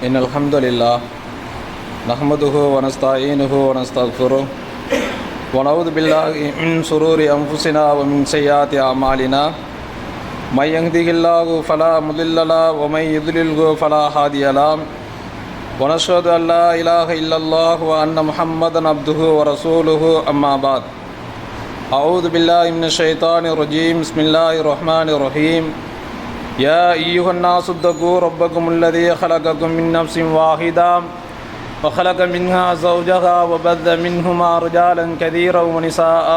إن الحمد لله نحمده ونستعينه ونستغفره ونعوذ بالله من شرور أنفسنا ومن سيئات أعمالنا من يهده الله فلا مضل له ومن يضلل فلا هادي له ونشهد أن لا إله إلا الله وأن محمدا عبده ورسوله أما بعد أعوذ بالله من الشيطان الرجيم بسم الله الرحمن الرحيم يا أيها الناس اتقوا ربكم الذي خلقكم من نفس واحدة وخلق منها زوجها وبث منهما رجالا كثيرا ونساء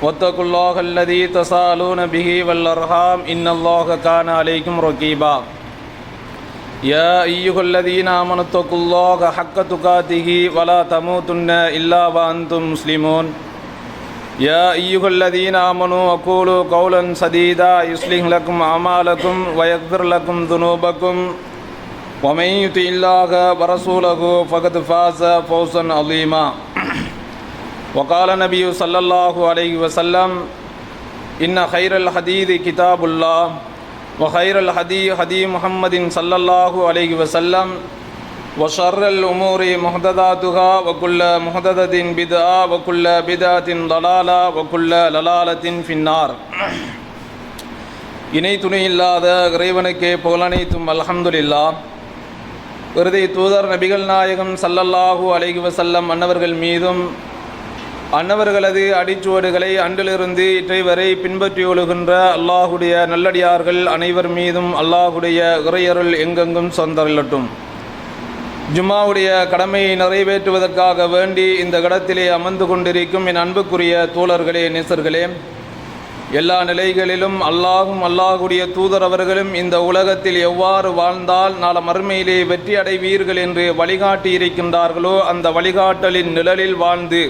واتقوا الله الذي تساءلون به والأرحام إن الله كان عليكم رقيبا يا أيها الذين آمنوا اتقوا الله حق تقاته ولا تموتن إلا وأنتم مسلمون يا أيها الذين آمنوا قولوا قولا سديدا يصلح لكم أعمالكم ويغفر لكم ذنوبكم ومن يطع الله ورسوله فقد فاز فوزا عظيما وقال النبي صلى الله عليه وسلم إن خير الحديث كتاب الله وخير الهدي هدي محمد صلى الله عليه وسلم وشر الأمور محدثاتها وكل محدثة بدعة وكل بدعة ضلالة وكل ضلالة في النار. இணை துணை இல்லாத இறைவனுக்கே புகழனைத்தும் அல்ஹம்துலில்லாஹ். இறுதி தூதர் நபிகள் நாயகம் ஸல்லல்லாஹு அலைஹி வஸல்லம் அன்னவர்கள் மீதும் அன்னவர்களது அடிச்சுவடுகளை அன்றிலிருந்து இற்றை வரை பின்பற்றி ஒழுகின்ற அல்லாஹுடைய நல்லடியார்கள் அனைவர் மீதும் அல்லாஹுடைய இறையருள் எங்கெங்கும் சொந்தரில்லட்டும். ஜும்மாவுடைய கடமையை நிறைவேற்றுவதற்காக வேண்டி இந்த இடத்திலே அமர்ந்து கொண்டிருக்கும் என் அன்புக்குரிய தோழர்களே, நேசர்களே, எல்லா நிலைகளிலும் அல்லாஹும் அல்லாஹுடைய தூதர் அவர்களும் இந்த உலகத்தில் எவ்வாறு வாழ்ந்தால் நாள மறுமையிலே வெற்றி அடைவீர்கள் என்று வழிகாட்டி இருக்கின்றார்களோ அந்த வழிகாட்டலின் நிழலில் வாழ்ந்து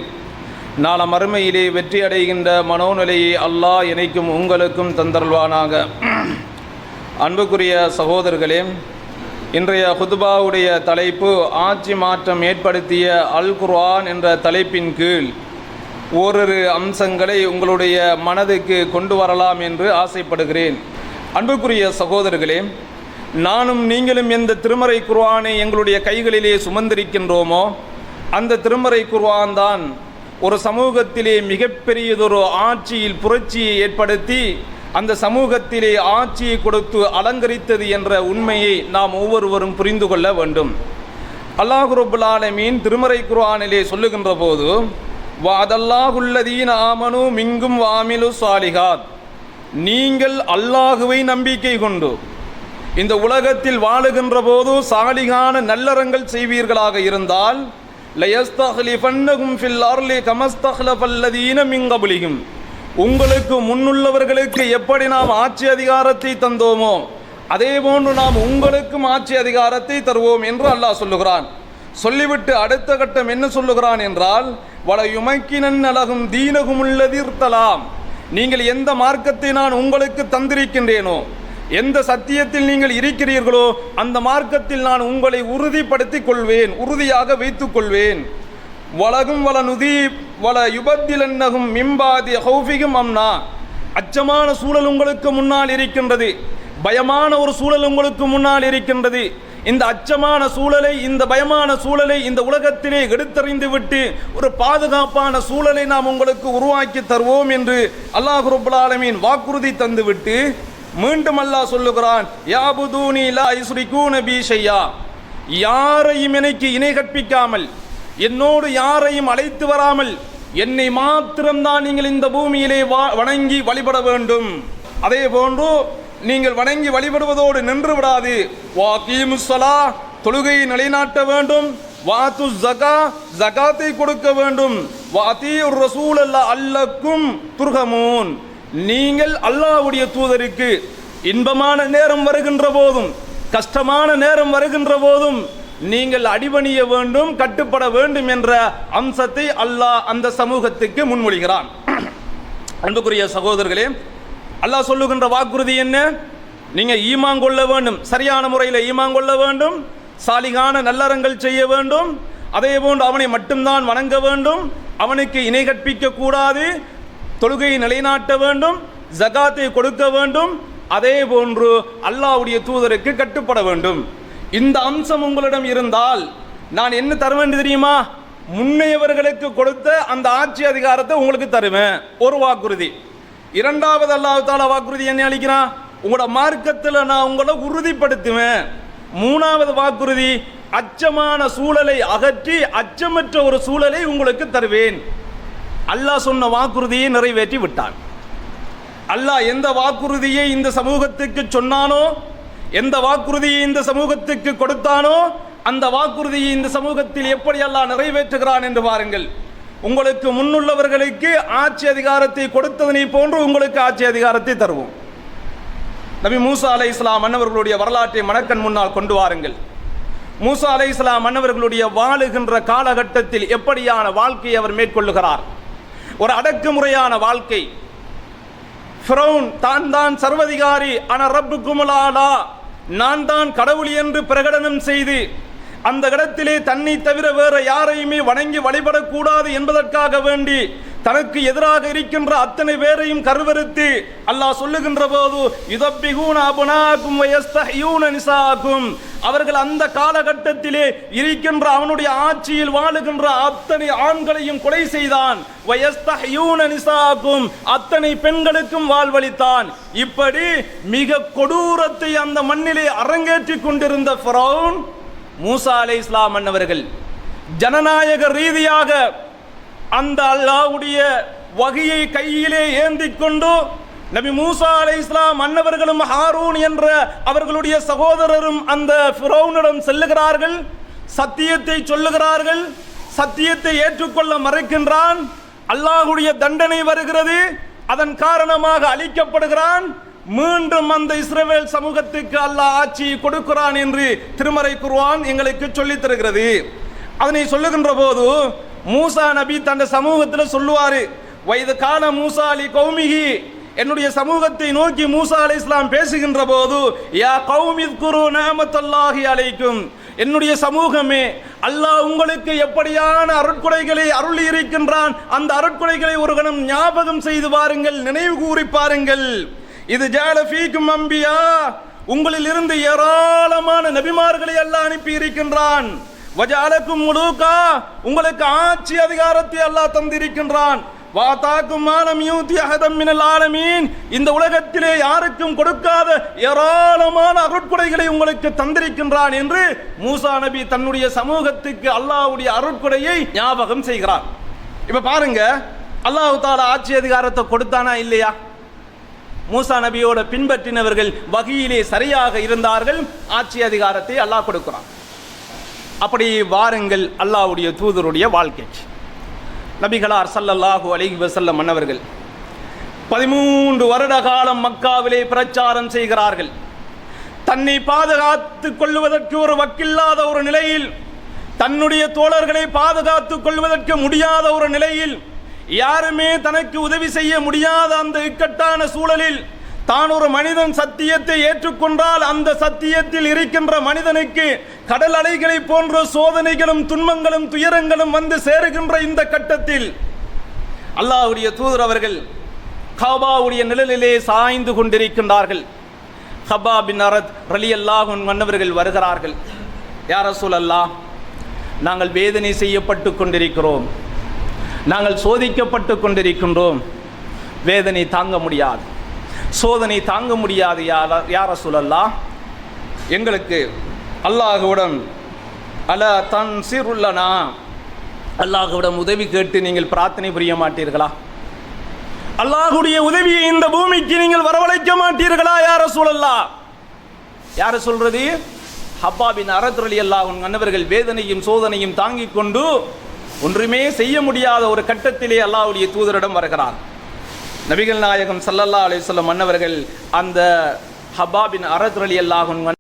நாள மறுமையிலே வெற்றி அடைகின்ற மனோநிலையை அல்லாஹ் எனக்கும் உங்களுக்கும் தந்தருள்வானாக. அன்புக்குரிய சகோதரர்களே, இன்றைய ஹுதுபாவுடைய தலைப்பு ஆட்சி மாற்றம் ஏற்படுத்திய அல் குர்ஆன் என்ற தலைப்பின் கீழ் ஓரிரு அம்சங்களை உங்களுடைய மனதுக்கு கொண்டு வரலாம் என்று ஆசைப்படுகிறேன். அன்புக்குரிய சகோதரர்களே, நானும் நீங்களும் எந்த திருமறை குர்ஆனை எங்களுடைய கைகளிலே சுமந்திருக்கின்றோமோ அந்த திருமறை குர்ஆன் தான் ஒரு சமூகத்திலே மிகப்பெரியதொரு ஆட்சியில் புரட்சியை ஏற்படுத்தி அந்த சமூகத்திலே ஆட்சியை கொடுத்து அலங்கரித்தது என்ற உண்மையை நாம் ஒவ்வொருவரும் புரிந்து கொள்ள வேண்டும். அல்லாஹ் ரப்புல் ஆலமீன் திருமறை குர்ஆனிலே சொல்லுகின்ற போது வஅதல்லாஹுல்லதீன ஆமனு மின்கும் வஅமிலு ஸாலிஹாத், நீங்கள் அல்லாஹுவை நம்பிக்கை கொண்டு இந்த உலகத்தில் வாழுகின்ற போது சாலிகான நல்லறங்கள் செய்வீர்களாக இருந்தால் லயஸ்தக்லிஃபன்னஹும் ஃபில் அர்லி கமஸ்தக்லஃபல்லதீன மின் கப்லிஹிம், உங்களுக்கு முன்னுள்ளவர்களுக்கு எப்படி நாம் ஆட்சி அதிகாரத்தை தந்தோமோ அதே போன்று நாம் உங்களுக்கும் ஆட்சி அதிகாரத்தை தருவோம் என்று அல்லாஹ் சொல்லுகிறான். சொல்லிவிட்டு அடுத்த கட்டம் என்ன சொல்லுகிறான் என்றால் வல யுமக்கினன் அலகும் தீனகும் உள்ளதிர்த்தலாம், நீங்கள் எந்த மார்க்கத்தை நான் உங்களுக்கு தந்திருக்கின்றேனோ எந்த சத்தியத்தில் நீங்கள் இருக்கிறீர்களோ அந்த மார்க்கத்தில் நான் உங்களை உறுதிப்படுத்திக் கொள்வேன், உறுதியாக வைத்துக் கொள்வேன். வலகும் வல நுதி வல யுபத்திலன்னகும் மிம்பாதி ஹௌஃபிகும் அம்னா, அச்சமான சூழல் உங்களுக்கு முன்னால் இருக்கின்றது, பயமான ஒரு சூழல் உங்களுக்கு முன்னால் இருக்கின்றது. இந்த அச்சமான சூழலை, இந்த பயமான சூழலை இந்த உலகத்திலே எடுத்தறிந்து விட்டு ஒரு பாதுகாப்பான சூழலை நாம் உங்களுக்கு உருவாக்கி தருவோம் என்று அல்லாஹ் ரப்புல் ஆலமீன் வாக்குறுதி தந்துவிட்டு மீண்டும் அல்லாஹ் சொல்லுகிறான் யாபுதூனி லா யுஸ்ரிகூன பி ஷையா, யாரையும் எனக்கு இணை கற்பிக்காமல் என்னோடு யாரையும் அழைத்து வராமல் என்னை மாத்திரம்தான் நீங்கள் இந்த பூமியிலே வணங்கி வழிபட வேண்டும். அதே போன்று நீங்கள் வணங்கி வழிபடுவதோடு நின்று விடாது, வாகீமுஸ்ஸலா, தொழுகையை நிலைநாட்ட வேண்டும், வாத்து ஜகா, ஜகாத்தை கொடுக்க வேண்டும், வாத்தீர் ரசூல் அல்லக்கும் துர்ஹமூன், நீங்கள் அல்லாஹ்வுடைய தூதருக்கு இன்பமான நேரம் வருகின்ற போதும் கஷ்டமான நேரம் வருகின்ற போதும் நீங்கள் அடிபணிய வேண்டும், கட்டுப்பட வேண்டும் என்ற அம்சத்தை அல்லாஹ் அந்த சமூகத்துக்கு முன்மொழிகிறான். அன்புக்குரிய சகோதரர்களே, அல்லாஹ் சொல்லுகின்ற வாக்குறுதி என்ன? நீங்கள் ஈமான் கொள்ள வேண்டும், சரியான முறையில் ஈமான் கொள்ள வேண்டும், சாலிகான நல்லறங்கள் செய்ய வேண்டும், அதே போன்று அவனை மட்டும்தான் வணங்க வேண்டும், அவனுக்கு இணை கற்பிக்க கூடாது, தொழுகையை நிலைநாட்ட வேண்டும், ஜகாத்தை கொடுக்க வேண்டும், அதே போன்று அல்லாஹ்வுடைய தூதருக்கு கட்டுப்பட வேண்டும். இந்த அம்சம் உங்களிடம் இருந்தால் நான் என்ன தருவேன் தெரியுமா? முன்னையவர்களுக்கு கொடுத்த அந்த ஆட்சி அதிகாரத்தை உங்களுக்கு தருவேன். ஒரு வாக்குறுதி. இரண்டாவது அல்லாஹ் தஆலா வாக்குறுதி என்ன அளிக்கிறான்? உங்களோட மார்க்கத்தில் நான் உங்களை உறுதிப்படுத்துவேன். மூணாவது வாக்குறுதி, அச்சமான சூழலை அகற்றி அச்சமற்ற ஒரு சூழலை உங்களுக்கு தருவேன். அல்லாஹ் சொன்ன வாக்குறுதியை நிறைவேற்றி விட்டான். அல்லாஹ் எந்த வாக்குறுதியை இந்த சமூகத்துக்கு சொன்னானோ, எந்த வாக்குறுதியை இந்த சமூகத்துக்கு கொடுத்தானோ, அந்த வாக்குறுதியை இந்த சமூகத்தில் எப்படி அல்லாஹ் நிறைவேற்றுகிறான் என்று பாருங்கள். உங்களுக்கு முன்னுள்ளவர்களுக்கு ஆட்சி அதிகாரத்தை கொடுத்ததனை போன்று உங்களுக்கு ஆட்சி அதிகாரத்தை தருவோம். நபி மூசா அலைஹிஸ்ஸலாம் மன்னவர்களுடைய வரலாற்றை மனக்கண் முன்னால் கொண்டு வாருங்கள். மூசா அலைஹிஸ்ஸலாம் மன்னவர்களுடைய வாழுகின்ற காலகட்டத்தில் எப்படியான வாழ்க்கையை அவர் மேற்கொள்ளுகிறார்? ஒரு அடக்குமுறையான வாழ்க்கை. ஃபிரௌன் தான் சர்வதிகாரி, அன ரப்புக்குமுல் ஆலா, நான் தான் கடவுள் என்று பிரகடனம் செய்து அந்த இடத்திலே தன்னை தவிர வேற யாரையுமே வணங்கி வழிபடக்கூடாது என்பதற்காக வேண்டி தனக்கு எதிராக இருக்கின்ற அத்தனை பேரையும் கருவறுத்து அல்லாஹ் சொல்லுகின்ற போது யுதப்பிகூன அபுனாக்கும் வயஸ்தஹியூன நிசாக்கும், அவர்கள் அந்த காலகட்டத்திலே இருக்கின்ற அவனுடைய ஆட்சியில் வாழுகின்ற அத்தனை ஆண்களையும் கொலை செய்தான். வயஸ்தஹியூன நிசாக்கும், அத்தனை பெண்களுக்கும் வாழ்வளித்தான். இப்படி மிக கொடூரத்தை அந்த மண்ணிலே அரங்கேற்றி கொண்டிருந்த ஃபிரௌன் மூசா அலைஹிஸ்ஸலாம் மன்னவர்கள் ஜனநாயக ரீதியாக அந்த அல்லாஹ்வுடைய வகியை கையிலே ஏந்தி கொண்டு நபி மூசா அலைஹிஸ்ஸலாம் மன்னவர்களும் ஹாரூன் என்ற அவர்களுடைய சகோதரரும் அந்த ஃபிரௌனிடம் செல்லுகிறார்கள். சத்தியத்தை சொல்லுகிறார்கள். சத்தியத்தை ஏற்றுக்கொள்ள மறுக்கின்றான். அல்லாஹ்வுடைய தண்டனை வருகிறது. அதன் காரணமாக அழிக்கப்படுகிறான். மீண்டும் அந்த இஸ்ரவேல் சமூகத்துக்கு அல்லாஹ் ஆட்சி கொடுக்கிறான் என்று திருமறை குர்ஆன் எங்களுக்கு சொல்லித் தருகிறது. அதனை சொல்லுகின்ற போது மூசா நபி தன் சமூகத்தில் சொல்லுவாரு, வயது கால மூசா அலி கௌமிஹி, என்னுடைய சமூகத்தை நோக்கி மூசா அலைஹிஸ்ஸலாம் பேசுகின்ற போது, யா கௌமித்குரு நிஅமத்தல்லாஹி அலைக்கும், என்னுடைய சமூகமே, அல்லாஹ் உங்களுக்கு எப்படியான அருட்கொடைகளை அருளி இருக்கின்றான், அந்த அருட்கொடைகளை ஒரு கணம் ஞாபகம் செய்து பாருங்கள், நினைவு கூறி பாருங்கள். இது ஜஅல ஃபீக்கும் அம்பியா, உங்களில் இருந்து ஏராளமான நபிமார்களை அல்லாஹ் அனுப்பி இருக்கின்றான். வஜஅலக்கும் முலூகா, உங்களுக்கு ஆட்சி அதிகாரத்தை அல்லாஹ் தந்திருக்கின்றான். வாதாக்கும் மாலம் யூதி அஹதம் மினல் ஆலமீன், இந்த உலகத்திலே யாருக்கும் கொடுக்காத ஏராளமான அருட்கொடைகளை உங்களுக்கு தந்திருக்கின்றான் என்று மூசா நபி தன்னுடைய சமூகத்துக்கு அல்லாஹ்வுடைய அருட்கொடையை ஞாபகம் செய்கிறார். இப்ப பாருங்க, அல்லாஹ் தஆலா ஆட்சி அதிகாரத்தை கொடுத்தானா இல்லையா? மூசா நபியோட பின்பற்றினவர்கள் வகியிலே சரியாக இருந்தார்கள். ஆட்சி அதிகாரத்தை அல்லாஹ் கொடுக்கிறான். அப்படி வாருங்கள் அல்லாஹ்வுடைய தூதருடைய வாழ்க்கை. நபிகளார் ஸல்லல்லாஹு அலைஹி வஸல்லம் மன்னவர்கள் 13 வருட காலம் மக்காவிலே பிரச்சாரம் செய்கிறார்கள். தன்னை பாதுகாத்துக் கொள்வதற்கு ஒரு வக்கில்லாத ஒரு நிலையில், தன்னுடைய தோழர்களை பாதுகாத்துக் கொள்வதற்கு முடியாத ஒரு நிலையில், யாருமே தனக்கு உதவி செய்ய முடியாத அந்த இக்கட்டான சூழலில் தான் ஒரு மனிதன் சத்தியத்தை ஏற்றுக்கொண்டால் அந்த சத்தியத்தில் இருக்கின்ற மனிதனுக்கு கடல் அலைகளை போன்ற சோதனைகளும் துன்பங்களும் துயரங்களும் வந்து சேருகின்ற இந்த கட்டத்தில் அல்லாஹ்வுடைய தூதர் அவர்கள் கஅபாவுடைய நிழலிலே சாய்ந்து கொண்டிருக்கின்றார்கள். ஹப்பா பின் அரத் ரலியல்லாஹு அன்ஹு மன்னவர்கள் வருகிறார்கள். யா ரசூலல்லாஹ், நாங்கள் வேதனை செய்யப்பட்டு கொண்டிருக்கிறோம், நாங்கள் சோதிக்கப்பட்டு கொண்டிருக்கின்றோம், வேதனை தாங்க முடியாது, சோதனை தாங்க முடியாது. யா ரசூலல்லாஹ், எங்களுக்கு அல்லாஹ்விடம் அலா தன்சிருல்லனா, அல்லாஹ்விடம் உதவி கேட்டு நீங்கள் பிரார்த்தனை புரிய மாட்டீர்களா? அல்லாஹ்வுடைய உதவியை இந்த பூமிக்கு நீங்கள் வரவழைக்க மாட்டீர்களா? யா ரசூலல்லாஹ், யார் சொல்றது? ஹப்பா பின் அரத் ரலியல்லாஹு அன்ஹு அன்னவர்கள் வேதனையும் சோதனையும் தாங்கிக் கொண்டு ஒன்றுமே செய்ய முடியாத ஒரு கட்டத்திலே அல்லாஹ்வுடைய தூதரிடம் வருகிறார். நபிகள் நாயகம் ஸல்லல்லாஹு அலைஹி வஸல்லம் மன்னவர்கள் அந்த ஹப்பா பின் அரத் ரலியல்லாஹு அன்ஹு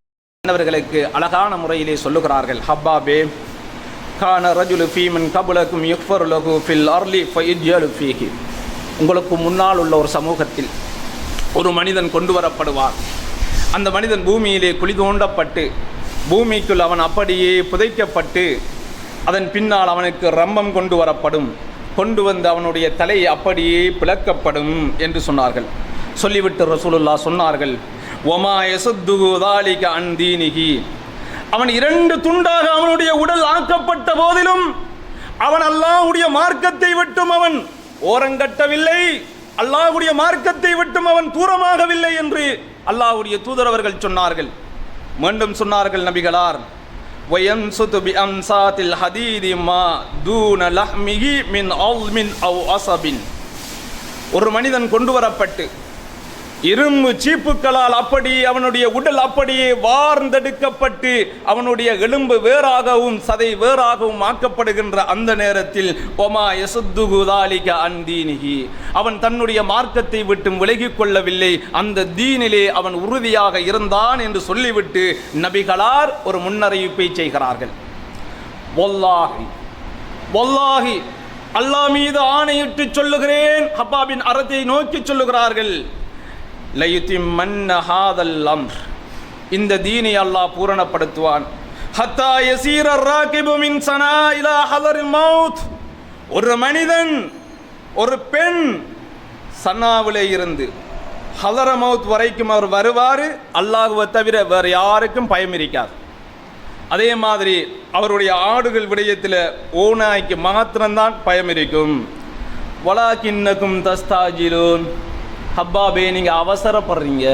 மன்னவர்களுக்கு அழகான முறையிலே சொல்லுகிறார்கள், ஹப்பாபே, கான ரஜுலு ஃபீமன் கபலக்கும் யுக்ஃபர் லஹு ஃபில் அர்லி ஃபயஜ்யலு ஃபீஹி, உங்களுக்கு முன்னால் உள்ள ஒரு சமூகத்தில் ஒரு மனிதன் கொண்டு வரப்படுவார். அந்த மனிதன் பூமியிலே குழி தோண்டப்பட்டு பூமிக்குள் அவன் அப்படியே புதைக்கப்பட்டு அதன் பின்னால் அவனுக்கு ரம்பம் கொண்டு வரப்படும், கொண்டு வந்து அவனுடைய தலை அப்படியே பிளக்கப்படும் என்று சொன்னார்கள். சொல்லிவிட்டு ரசூலுல்லாஹ் சொன்னார்கள், ஒமா யசுத்துஹு தாலிக அன் தீனிஹி, அவன் 2 துண்டாக அவனுடைய உடல் ஆக்கப்பட்ட போதிலும் அவன் அல்லாஹ்வுடைய மார்க்கத்தை விட்டும் அவன் ஓரங்கட்டவில்லை, அல்லாஹ்வுடைய மார்க்கத்தை விட்டும் அவன் தூரமாகவில்லை என்று அல்லாஹ்வுடைய தூதர் அவர்கள் சொன்னார்கள். மீண்டும் சொன்னார்கள் நபிகளார், வயன்சுது பிஅம்சாத்தில் ஹதீதி மா தூன லஹ்மிஹி மின் அல்மின் அவ் அஸபின். ஒரு மனிதன் கொண்டு வரப்பட்டு இரும்பு சீப்புக்களால் அப்படி அவனுடைய உடல் அப்படியே வார்ந்தெடுக்கப்பட்டு அவனுடைய எலும்பு வேறாகவும் சதை வேறாகவும் ஆக்கப்படுகின்ற அந்த நேரத்தில் ஒமா யசுத்துகு தாலிக அன் தீனிஹி, அவன் தன்னுடைய மார்க்கத்தை விட்டு விலகிக் கொள்ளவில்லை, அந்த தீனிலே அவன் உறுதியாக இருந்தான் என்று சொல்லிவிட்டு நபிகளார் ஒரு முன்னறிவிப்பை செய்கிறார்கள். வல்லாஹி வல்லாஹி, அல்லாஹ் மீது ஆணையிட்டு சொல்லுகிறேன், ஹப்பாபின் அறத்தை நோக்கி சொல்லுகிறார்கள், லயுதிம்மன்ன ஹாதல் அம்ர், இந்த தீனை அல்லாஹ் பூரணப்படுத்துவான். ஹத்தா யஸீர ராகிபு மின் சனா இலா ஹதரில் மௌத், ஒரு மனிதன் ஒரு பெண் சனாவிலே இருந்து ஹதர மௌத் வரைக்கும் அவர் வருவார், அல்லாஹ்வை தவிர வேறு யாருக்கும் பயம் இருக்காது. அதே மாதிரி அவருடைய ஆடுகள் விடயத்தில் ஓநாய்க்கு மாத்திரம்தான் பயம் இருக்கும். வலாகின்னகும் தஸ்தாஜிலூன், ஹப்பாபே நீங்கள் அவசரப்படுறீங்க.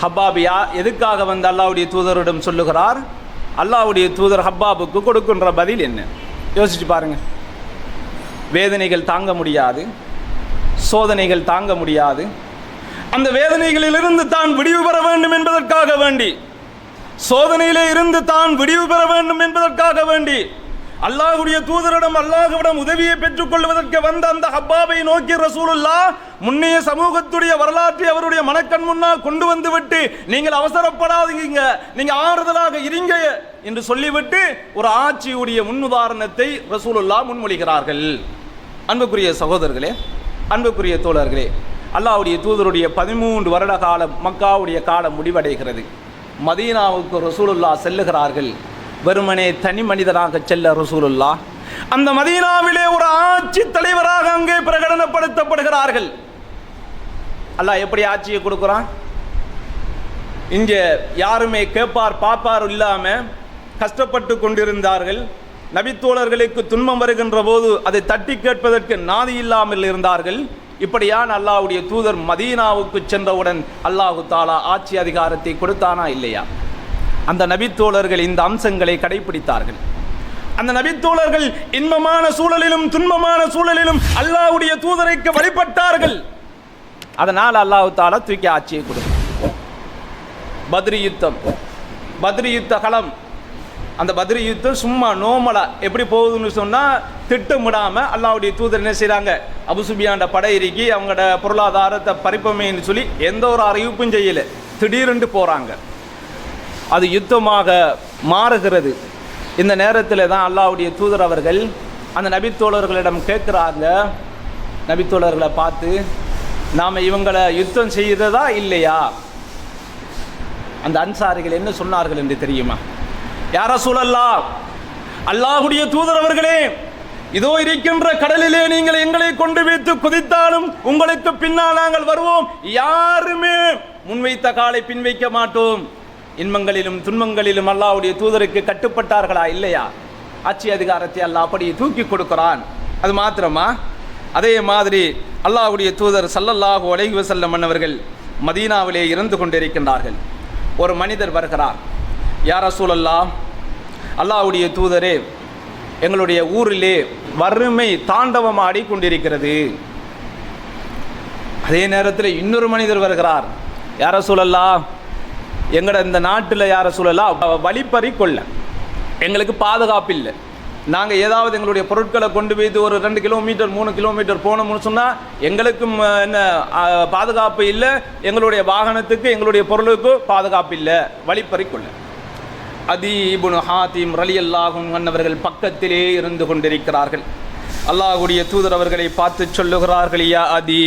ஹப்பாபியா எதுக்காக வந்து அல்லாஹ்வுடைய தூதரிடம் சொல்லுகிறார்? அல்லாஹ்வுடைய தூதர் ஹப்பாபுக்கு கொடுக்கின்ற பதில் என்ன யோசிச்சு பாருங்க. வேதனைகள் தாங்க முடியாது, சோதனைகள் தாங்க முடியாது, அந்த வேதனைகளிலிருந்து தான் விடிவு பெற வேண்டும் என்பதற்காக வேண்டி, சோதனையிலே இருந்து தான் விடிவு பெற வேண்டும் என்பதற்காக வேண்டி அல்லாஹ்வுடைய தூதரிடம் அல்லாஹ்விடம் உதவியை பெற்றுக் கொள்வதற்கு வந்த அந்த ஹப்பாபை நோக்கி ரசூலுல்லாஹ் முன்னைய சமூகத்துடைய வரலாற்றை அவருடைய மனக்கண் முன்னால் கொண்டு வந்து விட்டு, நீங்கள் அவசரப்படாதீங்க, நீங்க ஆறுதலாக இருங்க என்று சொல்லிவிட்டு ஒரு ஆட்சியுடைய முன்னுதாரணத்தை ரசூலுல்லாஹ் முன்மொழிகிறார்கள். அன்புக்குரிய சகோதரர்களே, அன்புக்குரிய தோழர்களே, அல்லாஹ்வுடைய தூதருடைய 13 வருட காலம் மக்காவுடைய காலம் முடிவடைகிறது. மதீனாவுக்கு ரசூலுல்லாஹ் செல்லுகிறார்கள். வெறுமனே தனி மனிதராக செல்ல ரசூலுல்லாஹ் அந்த மதீனாவிலே ஒரு ஆட்சி தலைவராக அங்கே பிரகடனப்படுத்தப்படுகிறார்கள். அல்லாஹ் எப்படி ஆட்சியை கொடுக்குறான்? இங்கே யாருமே கேட்பார் பாப்பார் இல்லாம கஷ்டப்பட்டு கொண்டிருந்தார்கள். நபித்தோழர்களுக்கு துன்பம் வருகின்ற போது அதை தட்டி கேட்பதற்கு நாதி இல்லாமல் இருந்தார்கள். இப்படியான அல்லாஹ்வுடைய தூதர் மதீனாவுக்கு சென்றவுடன் அல்லாஹு தாலா ஆட்சி அதிகாரத்தை கொடுத்தானா இல்லையா? அந்த நபித்தோழர்கள் இந்த அம்சங்களை கடைபிடித்தார்கள். அந்த நபித்தோழர்கள் இன்பமான சூழலிலும் துன்பமான சூழலிலும் அல்லாஹ்வுடைய தூதருக்கு வழிபட்டார்கள். அதனால் அல்லாஹு தாலா தூக்கி ஆட்சியை கொடுத்தார். பத்ரி யுத்தம், பத்ரி யுத்த களம், அந்த பத்ரி யுத்தம் சும்மா நோமலா எப்படி போகுதுன்னு சொன்னால் திட்டமிடாமல் அல்லாஹ்வுடைய தூதர் என்ன செய்கிறாங்க, அபு சுபியாண்ட படை இறுக்கி அவங்களோட பொருளாதாரத்தை பறிப்பமேன்னு சொல்லி எந்த ஒரு அறிவிப்பும் செய்யலை, திடீரென்று போகிறாங்க. அது யுத்தமாக மாறுகிறது. இந்த நேரத்தில் தான் அல்லாஹ்வுடைய தூதர் அவர்கள் அந்த நபித்தோழர்களிடம் கேட்குறாங்க, நபித்தோழர்களை பார்த்து, நாம் இவங்களை யுத்தம் செய்ததா இல்லையா? அந்த அன்சாரிகள் என்ன சொன்னார்கள் என்று தெரியுமா? யா ரசூலல்லாஹ், அல்லாஹ்வுடைய தூதர் அவர்களே, இதோ இருக்கின்ற கடலிலே நீங்கள் எங்களை கொண்டு வைத்து குதித்தாலும் உங்களுக்கு பின்னால் நாங்கள் வருவோம், யாருமே முன்வைத்த காலை பின் வைக்க மாட்டோம். இன்பங்களிலும் துன்பங்களிலும் அல்லாஹ்வுடைய தூதருக்கு கட்டுப்பட்டார்களா இல்லையா? ஆட்சி அதிகாரத்தை அல்லாஹ் அப்படியே தூக்கி கொடுக்கிறான். அது மாத்திரமா? அதே மாதிரி அல்லாஹ்வுடைய தூதர் ஸல்லல்லாஹு அலைஹி வஸல்லம் அவர்கள் மதீனாவிலே இருந்து கொண்டிருக்கின்றார்கள். ஒரு மனிதர் வருகிறார். யா ரசூலல்லாஹ், அல்லாஹ்வுடைய தூதரே, எங்களுடைய ஊரிலே வறுமை தாண்டவமாடி கொண்டிருக்கிறது. அதே நேரத்தில் இன்னொரு மனிதர் வருகிறார். யா ரசூலல்லாஹ், எங்களோட இந்த நாட்டில் யா ரசூலல்லாஹ் வழிப்பறி கொள்ள எங்களுக்கு பாதுகாப்பு இல்லை. நாங்கள் ஏதாவது எங்களுடைய பொருட்களை கொண்டு போய்த்து ஒரு 2 கிலோமீட்டர் 3 கிலோமீட்டர் போனோம்னு சொன்னால் எங்களுக்கும் என்ன பாதுகாப்பு இல்லை, எங்களுடைய வாகனத்துக்கு எங்களுடைய பொருளுக்கு பாதுகாப்பு இல்லை, வழிப்பறி கொள்ள. அதி இப்னு ஹாத்திம் ரலியல்லாஹு அன்ஹு பக்கத்திலே இருந்து கொண்டிருக்கிறார்கள். அல்லாஹ்வுடைய தூதர் அவர்களை பார்த்து சொல்லுகிறார்கள், யா அதி,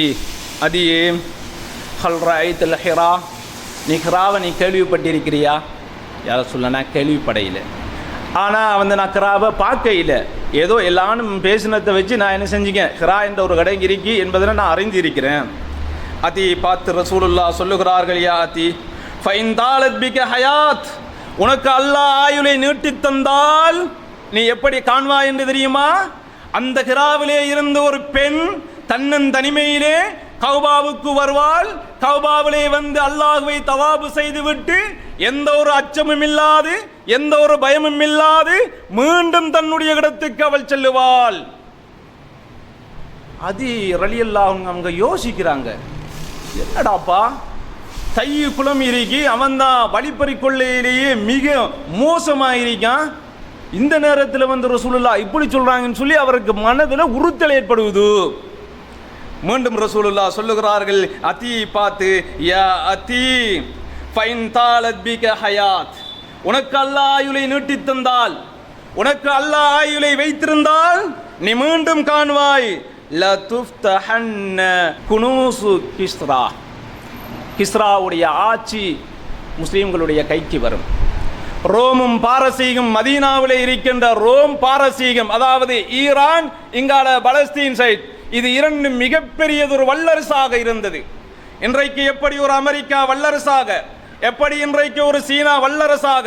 அதியே, ஹல் ரஅய்தல் ஹிரா, நீ ஹிராவை நீ கேள்விப்பட்டிருக்கிறியா? யார சொல்ல, நான் கேள்விப்படையில, ஆனால் வந்து நான் ஹிராவை பார்க்கையில், ஏதோ எல்லாரும் பேசினத்தை வச்சு நான் என்ன செஞ்சுக்கேன், ஹிரா என்ற ஒரு கடை இருக்கி என்பதை நான் அறிந்திருக்கிறேன். அதி பார்த்து ரசூலுல்லாஹ் சொல்லுகிறார்கள், யா அதி ஃபைன் தாலத் பிக ஹயாத், உனக்கு அல்லாஹ் ஆயுளை நீட்டித் தந்தால் நீ எப்படி காண்பாய் என்று தெரியுமா? அந்த ஹிராவிலே இருந்து ஒரு பெண் தன்னன் தனிமையிலே கௌபாவுக்கு வருவாள். கௌபாவிலே வந்து அல்லாஹ்வை தவாபு செய்துவிட்டு எந்த ஒரு அச்சமும் இல்லாது எந்த ஒரு பயமும் இல்லாது மீண்டும் தன்னுடைய இடத்துக்கு அவள் செல்லுவாள். அது ரலியல்லாஹு அவங்க யோசிக்கிறாங்க, என்னடாப்பா தையு குளம் இருக்கி அவன் தான் வழிப்பறி கொள்ளையிலேயே மிக மோசமாயிருக்கான், இந்த நேரத்தில் வந்து ரசூலுல்லாஹ் இப்படி சொல்றாங்கன்னு சொல்லி அவருக்கு மனதில் உறுத்தல் ஏற்படுவது. மீண்டும் ரசூலுல்லாஹ் சொல்லுகிறார்கள் அதி பார்த்து, யா அதி ஃபைன் தாலத் பிக ஹயாத், உனக்கு அல்லாஹ் ஆயுளை நீட்டித் தந்தால், உனக்கு அல்லாஹ் ஆயுளை வைத்திருந்தால் நீ மீண்டும் காண்பாய் லதுஃப்தஹன்ன குனூசு கிஸ்ரா, கிஸ்ராவுடைய ஆட்சி முஸ்லிம்களுடைய கைக்கு வரும். ரோமும் பாரசீகம், மதீனாவிலே இருக்கின்ற ரோம் பாரசீகம், அதாவது ஈரான் இங்கால பலஸ்தீன் சைட், இது இரண்டும் மிகப்பெரியதொரு வல்லரசாக இருந்தது. இன்றைக்கு எப்படி ஒரு அமெரிக்கா வல்லரசாக, எப்படி இன்றைக்கு ஒரு சீனா வல்லரசாக,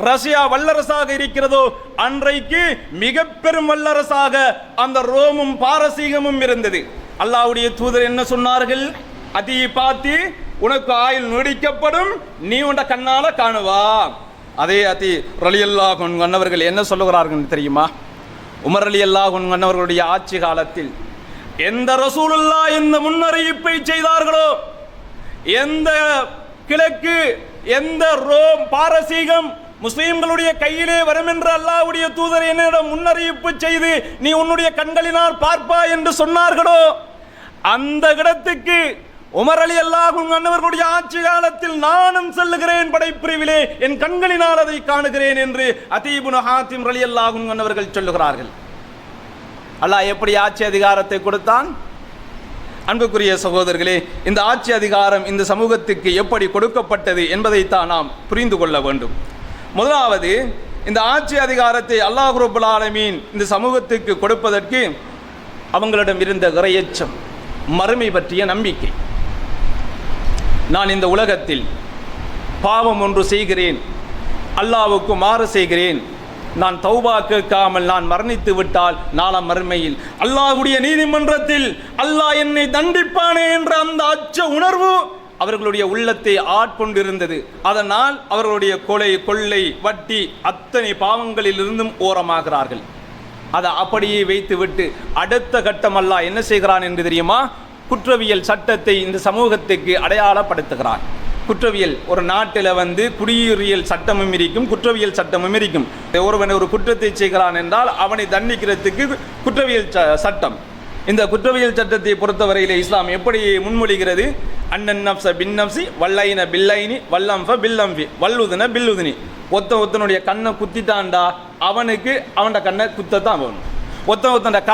ரஷ்யா வல்லரசாக இருக்கிறதோ அன்றைக்கு மிக பெரும் வல்லரசாக அந்த ரோமும் பாரசீகமும் இருந்தது. அல்லாஹ்வுடைய தூதர் என்ன சொன்னார்கள்? அதி பாத்தி, உனக்கு ஆயுள் நீடிக்கப்படும், நீ உண்ட கண்ணால காணுவா. அதே அதி ரலியல்லாஹு அன்ஹு என்ன சொல்லுகிறார்கள் தெரியுமா? உமர் ரலியல்லாஹு அன்ஹு ஆட்சி காலத்தில் எந்த ரசூலுல்லாஹ் எந்த முன்னறிவிப்பை செய்தார்களோ, எந்த கிழக்கு எந்த ரோம் பாரசீகம் முஸ்லிம்களுடைய கையிலே வரும் என்று அல்லாஹ்வுடைய தூதர் என்னிடம் முன்னறிவிப்பு செய்து நீ உன்னுடைய கண்களினால் பார்ப்பா என்று சொன்னார்களோ, அந்த இடத்துக்கு உமர் ரலியல்லாஹு அன்ஹு ஆட்சி காலத்தில் நானும் செல்லுகிறேன் படைப்பிரிவிலே, என் கண்களினால் அதை காணுகிறேன் என்று அதீ இப்னு ஹாத்திம் ரலியல்லாஹு அன்ஹு அவர்கள் சொல்லுகிறார்கள். அல்லாஹ் எப்படி ஆட்சி அதிகாரத்தை கொடுத்தான்? அன்புக்குரிய சகோதரர்களே, இந்த ஆட்சி அதிகாரம் இந்த சமூகத்துக்கு எப்படி கொடுக்கப்பட்டது என்பதைத்தான் நாம் புரிந்து கொள்ள வேண்டும். முதலாவது, இந்த ஆட்சி அதிகாரத்தை அல்லாஹ் ரப்பல் ஆலமீன் இந்த சமூகத்துக்கு கொடுப்பதற்கு அவங்களிடம் இருந்த இறையச்சம், மறுமை பற்றிய நம்பிக்கை. நான் இந்த உலகத்தில் பாவம் ஒன்று செய்கிறேன், அல்லாஹ்வுக்கு மாறு செய்கிறேன், நான் தௌபா கேட்காமல் நான் மரணித்து விட்டால் நாளை மறுமையில் அல்லாஹ்வுடைய நீதிமன்றத்தில் அல்லாஹ் என்னை தண்டிப்பானே என்ற அந்த அச்ச உணர்வு அவர்களுடைய உள்ளத்தை ஆட்கொண்டிருந்தது. அதனால் அவர்களுடைய கொலை, கொள்ளை, வட்டி அத்தனை பாவங்களில் இருந்தும் ஓரமாகிறார்கள். அதை அப்படியே வைத்துவிட்டு அடுத்த கட்டம் அல்லாஹ் என்ன செய்கிறான் என்று தெரியுமா? குற்றவியல் சட்டத்தை இந்த சமூகத்துக்கு அடையாளப்படுத்துகிறான். குற்றவியல், ஒரு நாட்டில் வந்து குடியுரிமையல் சட்டமும் இருக்கும், குற்றவியல் சட்டமும் இருக்கும். ஒருவன் ஒரு குற்றத்தை செய்கிறான் என்றால் அவனை தண்டிக்கிறதுக்கு குற்றவியல் சட்டம். இந்த குற்றவியல் சட்டத்தை பொறுத்தவரையில் இஸ்லாம் எப்படி முன்மொழிகிறது? அன்னன் நப்ச பின் நப்சி வல்லைன பில்லைனி வல்லம்ஃப பில்லம்ஃபி வல்லுதுன பில்லுதுனி. ஒருத்தனுடைய கண்ணை குத்திட்டான்டா அவனுக்கு அவனோட கண்ணை குத்தத்தான் வேணும். ஒருத்தன்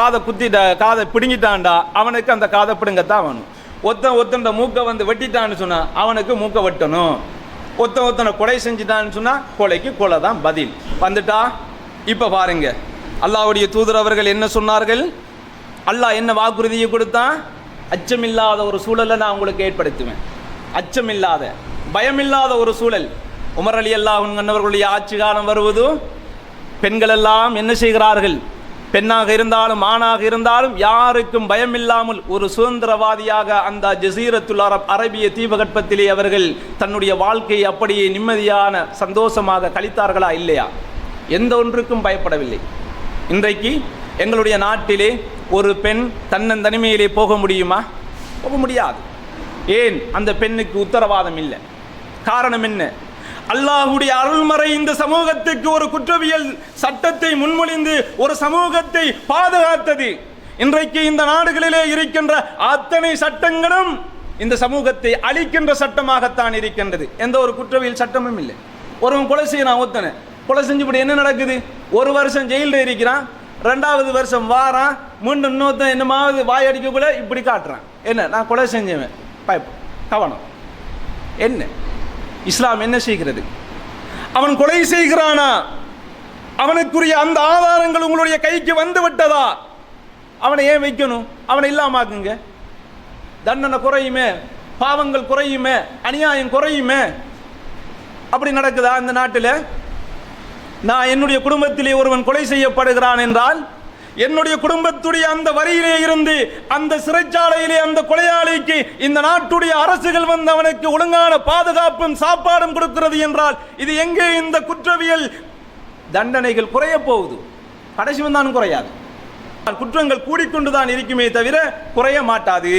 காதை பிடுங்கிட்டான்டா அவனுக்கு அந்த காதை பிடுங்கத்தான் வேணும். ஒருத்தன் மூக்கை வந்து வெட்டிட்டான்னு சொன்னா அவனுக்கு மூக்கை வெட்டணும். ஒருத்தனை கொலை செஞ்சுட்டான்னு சொன்னா கொலைக்கு கொலை தான் பதில். வந்துட்டா இப்ப பாருங்க, அல்லாஹ்வுடைய தூதர் அவர்கள் என்ன சொன்னார்கள்? அல்லாஹ் என்ன வாக்குறுதியை கொடுத்தான்? அச்சமில்லாத ஒரு சூழலை நான் உங்களுக்கு ஏற்படுத்துவேன். அச்சமில்லாத, பயமில்லாத ஒரு சூழல். உமர் ரலியல்லாஹு அன்ஹு ஆட்சி காலம் வருவது, பெண்கள் எல்லாம் என்ன செய்கிறார்கள்? பெண்ணாக இருந்தாலும் ஆணாக இருந்தாலும் யாருக்கும் பயமில்லாமல் ஒரு சுதந்திரவாதியாக அந்த ஜசீரத்துல் அரப் அரபிய தீபகற்பத்திலே அவர்கள் தன்னுடைய வாழ்க்கையை அப்படியே நிம்மதியான சந்தோஷமாக கழித்தார்களா இல்லையா? எந்த ஒன்றுக்கும் பயப்படவில்லை. இன்றைக்கு எங்களுடைய நாட்டிலே ஒரு பெண் தன்னந்தனிமையிலே போக முடியுமா? போக முடியாது. ஏன்? அந்த பெண்ணுக்கு உத்தரவாதம் இல்லை. காரணம் என்ன? அல்லாஹ்வுடைய அருள்மறை இந்த சமூகத்துக்கு ஒரு குற்றவியல் சட்டத்தை முன்மொழிந்து ஒரு சமூகத்தை பாதுகாத்தது. இன்றைக்கு இந்த நாடுகளிலே இருக்கின்ற அத்தனை சட்டங்களும் இந்த சமூகத்தை அழிக்கின்ற சட்டமாகத்தான் இருக்கின்றது. எந்த ஒரு குற்றவியல் சட்டமும் இல்லை. ஒருவன் கொலை செய்யறான், ஒருத்தனை கொலை செஞ்சுபடி என்ன நடக்குது? ஒரு வருஷம் ஜெயிலில் இருக்கிறான், 2வது வருஷம் வாரான், மீண்டும் இன்னொருத்தன் என்னமாவது வாய் அடிக்கக்குள்ள இப்படி காட்டுறான், என்ன நான் கொலை செஞ்சவன், கவனம் என்ன? இஸ்லாம் என்ன செய்கிறது? அவன் கொலை செய்கிறானா? அவனுக்குரிய அந்த ஆதாரங்கள் உங்களுடைய கைக்கு வந்து விட்டதா? அவனை ஏன் வைக்கணும்? அவனை இல்லாமாக்குங்க, தண்டனை குறையுமே, பாவங்கள் குறையுமே, அநியாயம் குறையுமே. அப்படி நடக்குதா இந்த நாட்டில்? நான் என்னுடைய குடும்பத்திலே ஒருவன் கொலை செய்யப்படுகிறான் என்றால் என்னுடைய குடும்பத்துடைய அந்த வரியிலே இருந்து அந்த சிறைச்சாலையிலே அந்த கொலையாளிக்கு இந்த நாட்டுடைய அரசுகள் வந்து அவனுக்கு ஒழுங்கான பாதுகாப்பும் சாப்பாடும் கொடுக்கிறது என்றால் இது எங்கே இந்த குற்றவியல் தண்டனைகள் குறைய போகுது? கடைசி வந்தாலும் குறையாது. குற்றங்கள் கூடிக்கொண்டுதான் இருக்குமே தவிர குறைய மாட்டாது.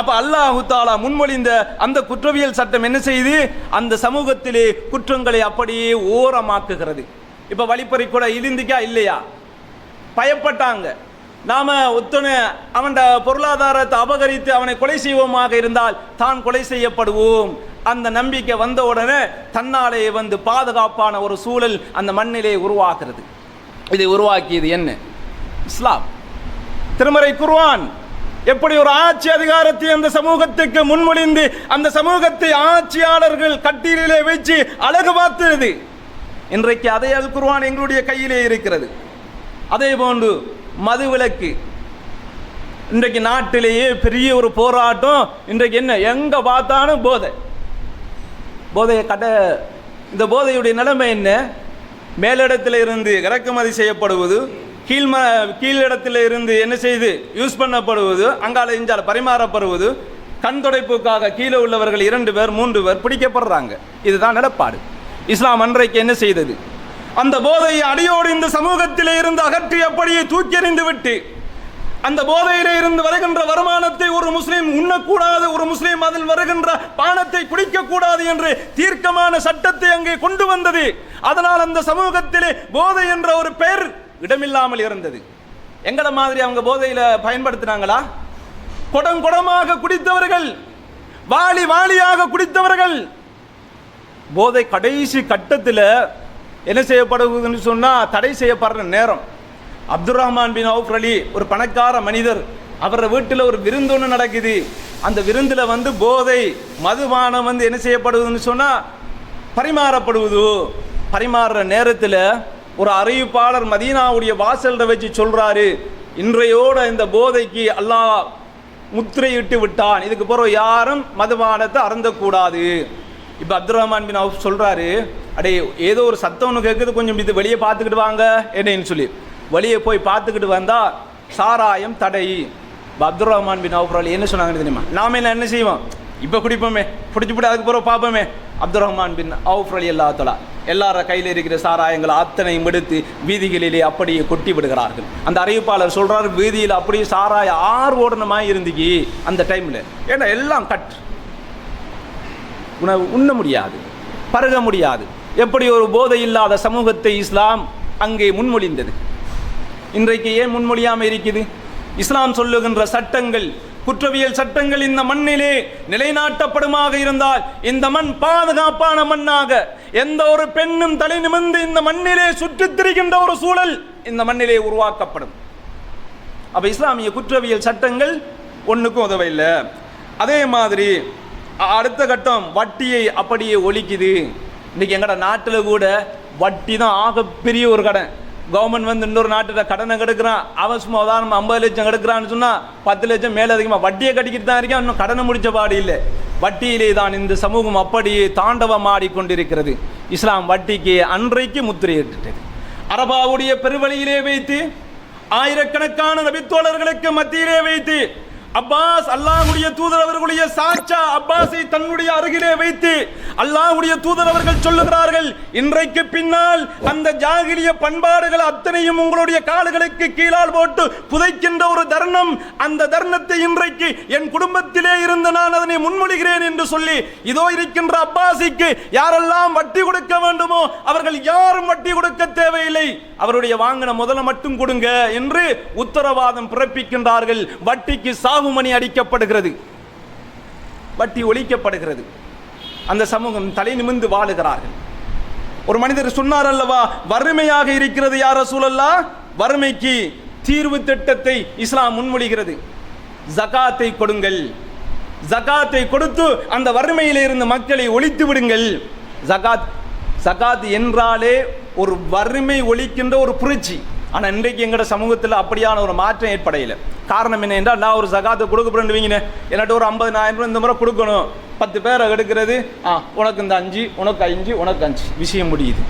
அப்ப அல்லாஹு தஆலா முன்மொழிந்த அந்த குற்றவியல் சட்டம் என்ன செய்து அந்த சமூகத்திலே குற்றங்களை அப்படியே ஓரமாக்குகிறது. இப்ப வழிப்பறி கூட இருந்துக்கா இல்லையா? பயப்பட்டாங்க. நாம ஒத்தனை அவன் பொருளாதாரத்தை அபகரித்து அவனை கொலை செய்வோமாக இருந்தால் தான் கொலை செய்யப்படுவோம். அந்த நம்பிக்கை வந்த உடனே தன்னாலே வந்து பாதுகாப்பான ஒரு சூழல் அந்த மண்ணிலே உருவாக்குறது. இதை உருவாக்கியது என்ன? இஸ்லாம். திருமறை குர்ஆன் எப்படி ஒரு ஆட்சி அதிகாரத்தை அந்த சமூகத்துக்கு முன்மொழிந்து அந்த சமூகத்தை ஆட்சியாளர்கள் கட்டிலே வச்சு அழகு பார்த்துருது. இன்றைக்கு அதே அல் குர்ஆன் எங்களுடைய கையிலே இருக்கிறது. அதே போன்று மதுவிலக்கு இன்றைக்கு நாட்டிலேயே பெரிய ஒரு போராட்டம். இன்றைக்கு என்ன எங்க பார்த்தாலும் போதையை இந்த போதையுடைய நிலைமை என்ன? மேலிடத்தில் இருந்து இறக்குமதி செய்யப்படுவது, கீழிடத்தில் இருந்து என்ன செய்து யூஸ் பண்ணப்படுவது, அங்கால இஞ்சால பரிமாறப்படுவது, கண் துடைப்புக்காக கீழே உள்ளவர்கள் 2 பேர் 3 பேர் பிடிக்கப்படுறாங்க. இதுதான் நடப்பாடு. இஸ்லாம் அன்றைக்கு என்ன செய்தது? அந்த போதையை அடியோடு இந்த சமூகத்திலே இருந்து அகற்றி அப்படியே தூக்கி எறிந்து விட்டு அந்த போதையிலே இருந்து வருகின்ற வருமானத்தை ஒரு முஸ்லீம் உண்ணக்கூடாது, ஒரு முஸ்லீம் அதில் வருகின்ற பானத்தை குடிக்கக்கூடாது என்று தீர்க்கமான சட்டத்தை அங்கே கொண்டு வந்தது. அதனால் அந்த சமூகத்திலே போதை என்ற ஒரு பெயர் இடமில்லாமல் இருந்தது. எங்கட மாதிரி அவங்க போதையில பயன்படுத்தினாங்களா? குடமாக குடித்தவர்கள், வாளியாக குடித்தவர்கள். போதை கடைசி கட்டத்தில் என்ன செய்யப்படுவதுன்னு சொன்னா தடை செய்யப்படுற நேரம். அப்துல் ரஹ்மான் பின் அவுஃப் அலி ஒரு பணக்கார மனிதர், அவர வீட்டில் ஒரு விருந்து ஒன்று நடக்குது. அந்த விருந்தில் வந்து போதை மதுபானம் வந்து என்ன செய்யப்படுவதுன்னு சொன்னா பரிமாறப்படுவது. பரிமாறுற நேரத்தில் ஒரு அறிவிப்பாளர் மதீனாவுடைய வாசல்ல வச்சு சொல்றாரு, இன்றையோட இந்த போதைக்கு அல்லாஹ் முத்திரையிட்டு விட்டான், இதுக்கு பிறகு யாரும் மதுபானத்தை அருந்தக்கூடாது. இப்போ அப்துல் ரஹ்மான் பின் அவுஃப் சொல்றாரு, அடே ஏதோ ஒரு சத்தம் ஒன்று கேட்குது, கொஞ்சம் இது வெளியே பார்த்துக்கிட்டு வாங்க என்னன்னு சொல்லி வெளியே போய் பார்த்துக்கிட்டு வந்தா சாராயம் தடை. அப்துல் ரஹ்மான் பின் அவுஃப் அலி என்ன சொன்னாங்கன்னு தெரியுமா? நாம என்ன செய்வோம்? இப்போ குடிப்போமே, பிடிச்சிப்பட்டு அதுக்கு பிறகு பார்ப்போமே. அப்துல் ரஹ்மான் பின் அவுஃப் அலி அல்லாஹ் தஆலா எல்லார கையில் இருக்கிற சாராயங்கள் அத்தனையும் எடுத்து வீதிகளிலே அப்படியே கொட்டி விடுகிறார்கள். அந்த அறிவிப்பாளர் சொல்றாரு, வீதியில் அப்படியே சாராய ஆறு ஓடனமாக இருந்துச்சு அந்த டைம்ல. ஏன்னா எல்லாம் உணவு உண்ண முடியாது, பருக முடியாது. எப்படி ஒரு போதை இல்லாத சமூகத்தை இஸ்லாம் அங்கே முன்மொழிந்தது. இன்றைக்கு ஏன் முன்மொழியாமல் இருக்குது? இஸ்லாம் சொல்லுகின்ற சட்டங்கள், குற்றவியல் சட்டங்கள் இந்த மண்ணிலே நிலைநாட்டப்படுமாக இருந்தால் இந்த மண் பாதுகாப்பான மண்ணாக, எந்த ஒரு பெண்ணும் தலை நிமிர்ந்து இந்த மண்ணிலே சுற்றித் திரிகின்ற ஒரு சூழல் இந்த மண்ணிலே உருவாக்கப்படும். அப்ப இஸ்லாமிய குற்றவியல் சட்டங்கள் ஒன்றுக்கும் உதவில்லை. அதே மாதிரி அடுத்த கட்டம் வட்டியை அப்படியே ஒழிக்குது. இன்னைக்கு எங்கட நாட்டில் கூட வட்டி தான் ஆகப்பெரிய ஒரு கடன். கவர்மெண்ட் வந்து இன்னொரு நாட்டில் கடனை கெடுக்கிறான், அவன் சும்மா உதாரணம் 50 லட்சம் கெடுக்கிறான்னு சொன்னால் 10 லட்சம் மேலே அதிகமாக வட்டியை கட்டிக்கிட்டு தான் இருக்கான். இன்னும் கடனை முடிச்ச பாடு இல்லை. வட்டியிலே தான் இந்த சமூகம் அப்படியே தாண்டவமாடிக்கொண்டிருக்கிறது. இஸ்லாம் வட்டிக்கு அன்றைக்கு முத்திரையிட்டது. அரபாவுடைய பெருவழியிலே வைத்து ஆயிரக்கணக்கான நபித்தோழர்களுக்கு மத்தியிலே வைத்து அப்பாஸ் அல்லாஹ்வுடைய தூதர் அவர்களுடைய சாச்சா அப்பாஸை தன்னுடைய அருகிலே வைத்து அல்லாஹ்வுடைய தூதர் அவர்கள் சொல்லுகிறார்கள், இன்றைக்கு பின்னால் அந்த ஜாகிலிய பண்பாடுகள் அத்தனையும் உங்களுடைய கால்களுக்கு கீழால் போட்டு புதைக்கின்ற ஒரு தருணம், அந்த தருணத்தை இன்றைக்கு என் குடும்பத்திலே இருந்து நான் அதனை முன்மொழிகிறேன் என்று சொல்லி இதோ இருக்கின்ற அப்பாஸிக்கு யாரெல்லாம் வட்டி கொடுக்க வேண்டுமோ அவர்கள் யாரும் வட்டி கொடுக்க தேவையில்லை, அவருடைய வாங்கின முதல்ல மட்டும் கொடுங்க என்று உத்தரவாதம் பிறப்பிக்கின்றார்கள். வட்டிக்கு சாகுமணி அடிக்கப்படுகிறது, வட்டி ஒழிக்கப்படுகிறது. அந்த சமூகம் தலை நிமிர்ந்து வாழுகிறார்கள். ஒரு மனிதர் சொன்னார் அல்லவா, வறுமையாக இருக்கிறது யா ரசூலல்லாஹ், வறுமைக்கு தீர்வு திட்டத்தை இஸ்லாம் முன்மொழிகிறது. ஜகாத்தை கொடுங்கள், ஜகாத்தை கொடுத்து அந்த வறுமையிலே இருந்து மக்களை ஒழித்து விடுங்கள். ஜகாத் என்றாலே ஒரு வறுமை ஒழிக்கின்ற ஒரு புரட்சி. ஆனால் இன்றைக்கு எங்கட சமூகத்தில் அப்படியான ஒரு மாற்றம் ஏற்படையில. காரணம் என்ன என்றால், நான் ஒரு ஜகாத்தை கொடுக்க போறேன்னு வைங்க, என்னட்ட ஒரு 50,000 இந்த முறை கொடுக்கணும், 10 பேரை எடுக்கிறது, உனக்கு இந்த 5, உனக்கு 5, உனக்கு 5, விஷயம் முடியுது.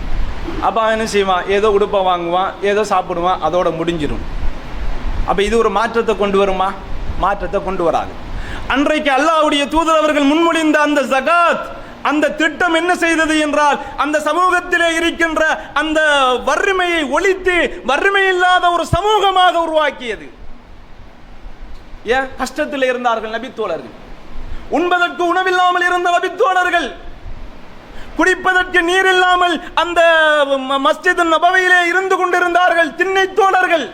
அப்போ என்ன செய்வான்? ஏதோ உடுப்பை வாங்குவான், ஏதோ சாப்பிடுவான், அதோட முடிஞ்சிடும். அப்போ இது ஒரு மாற்றத்தை கொண்டு வருமா? மாற்றத்தை கொண்டு வராது. அன்றைக்கு அல்லாஹ்வுடைய தூதர் அவர்கள் முன்மொழிந்த அந்த ஜகாத், அந்த திட்டம் என்ன செய்தது என்றால், அந்த சமூகத்திலே இருக்கின்ற அந்த வறுமையை ஒழித்து வறுமை இல்லாத ஒரு சமூகமாக உருவாக்கியது. ஏன்? கஷ்டத்தில் இருந்தார்கள் நபித்தோழர்கள், உண்பதற்கு உணவில்லாமல் இருந்த நபித்தோழர்கள், குடிப்பதற்கு நீர் இல்லாமல் அந்த மஸ்ஜித் நபவியிலே இருந்து கொண்டிருந்தார்கள் திண்ணை தோழர்கள்.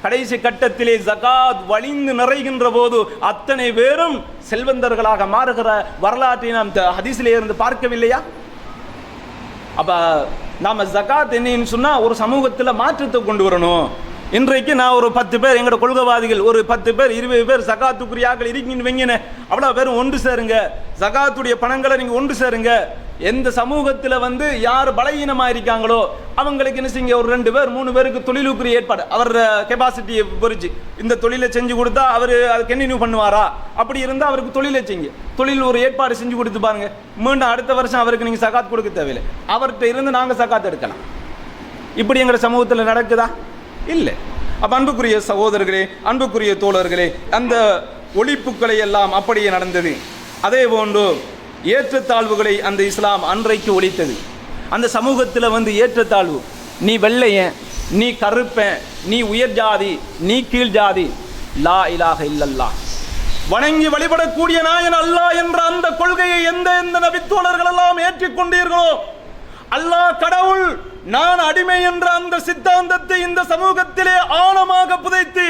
கடைசி கட்டத்திலே ஜகாத் வழிந்து நிறைகின்ற போது அத்தனை பேரும் செல்வந்தர்களாக மாறுகிற வரலாற்றை நாம் ஹதீஸிலே இருந்து பார்க்கவில்லையா? அப்ப நாம ஜகாத் என்னன்னு சொன்னா ஒரு சமூகத்தில் மாற்றத்தை கொண்டு வரணும். இன்றைக்கு நான் ஒரு 10 பேர், எங்களோட கொள்கைவாதிகள் ஒரு 10 பேர் 20 பேர் ஜகாத்துக்குரியாக்கள் இருக்கீங்கன்னு வைங்கின, அவ்வளோ பேரும் ஒன்று சேருங்க, ஜகாத்துடைய பணங்களை நீங்கள் ஒன்று சேருங்க. எந்த சமூகத்தில் யார் பலகீனமாக இருக்காங்களோ அவங்களுக்கு என்ன செய்யுங்க, ஒரு 2 பேர் 3 பேருக்கு தொழிலுக்குரிய ஏற்பாடு, அவர் கெப்பாசிட்டியை பொறிச்சு இந்த தொழிலை செஞ்சு கொடுத்தா அவர் அதை கண்டினியூ பண்ணுவாரா? அப்படி இருந்தால் அவருக்கு தொழிலை செய்யுங்க, தொழில் ஒரு ஏற்பாடு செஞ்சு கொடுத்து பாருங்க. மீண்டும் அடுத்த வருஷம் அவருக்கு நீங்கள் சகாத் கொடுக்க தேவையில்லை, அவர்கிட்ட இருந்து நாங்கள் சகாத் எடுக்கலாம். இப்படி எங்கள் சமூகத்தில் நடக்குதா? இல்லை. அப்ப அன்புக்குரிய சகோதரர்களே, அன்புக்குரிய தோழர்களே, அந்த ஒழிப்புக்களை எல்லாம் அப்படியே நடந்தது. அதே போன்று ஏற்றத்தாழ்வுகளை அந்த இஸ்லாம் அன்றைக்கு ஒழித்தது. அந்த சமூகத்தில் ஏற்றத்தாழ்வு, நீ வெள்ளையன், நீ கருப்பன், நீ உயர் ஜாதி, நீ கீழ் ஜாதி, லா இலாஹ இல்லல்லாஹ், வணங்கி வழிபடக்கூடிய நாயன் அல்லாஹ் என்ற அந்த கொள்கையை எந்த நபித்தோழர்கள் எல்லாம் ஏற்றுக்கொண்டீர்களோ, அல்லாஹ் கடவுள், நான் அடிமை என்ற அந்த சித்தாந்தத்தை இந்த சமூகத்திலே ஆழமாக புதைத்து,